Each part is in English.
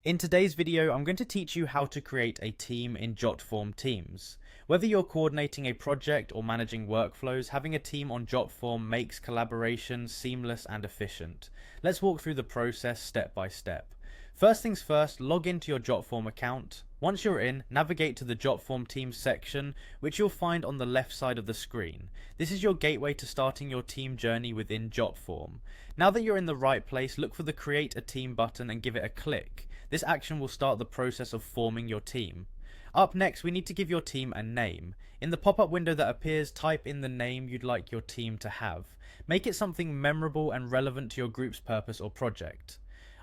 In today's video, I'm going to teach you how to create a team in Jotform Teams. Whether you're coordinating a project or managing workflows, having a team on Jotform makes collaboration seamless and efficient. Let's walk through the process step by step. First things first, log into your Jotform account. Once you're in, navigate to the Jotform Teams section, which you'll find on the left side of the screen. This is your gateway to starting your team journey within Jotform. Now that you're in the right place, look for the Create a Team button and give it a click. This action will start the process of forming your team. Up next, we need to give your team a name. In the pop-up window that appears, type in the name you'd like your team to have. Make it something memorable and relevant to your group's purpose or project.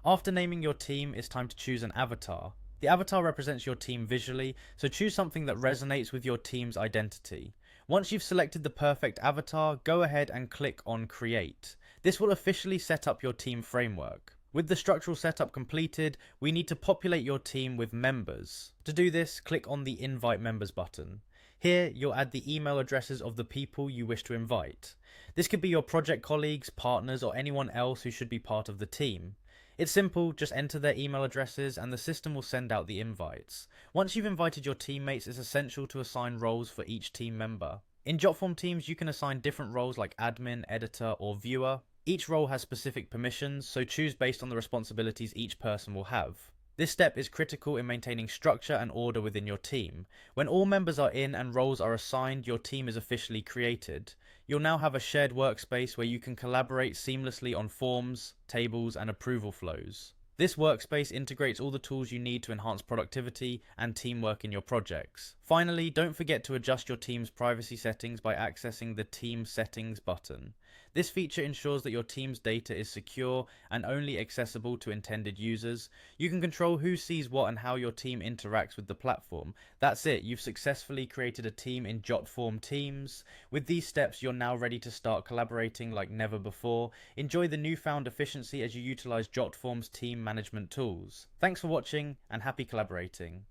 After naming your team, it's time to choose an avatar. The avatar represents your team visually, so choose something that resonates with your team's identity. Once you've selected the perfect avatar, go ahead and click on Create. This will officially set up your team framework. With the structural setup completed, we need to populate your team with members. To do this, click on the Invite Members button. Here, you'll add the email addresses of the people you wish to invite. This could be your project colleagues, partners, or anyone else who should be part of the team. It's simple, just enter their email addresses and the system will send out the invites. Once you've invited your teammates, it's essential to assign roles for each team member. In Jotform Teams, you can assign different roles like admin, editor, or viewer. Each role has specific permissions, so choose based on the responsibilities each person will have. This step is critical in maintaining structure and order within your team. When all members are in and roles are assigned, your team is officially created. You'll now have a shared workspace where you can collaborate seamlessly on forms, tables, and approval flows. This workspace integrates all the tools you need to enhance productivity and teamwork in your projects. Finally, don't forget to adjust your team's privacy settings by accessing the Team Settings button. This feature ensures that your team's data is secure and only accessible to intended users. You can control who sees what and how your team interacts with the platform. That's it, you've successfully created a team in Jotform Teams. With these steps, you're now ready to start collaborating like never before. Enjoy the newfound efficiency as you utilize Jotform's team management tools. Thanks for watching and happy collaborating.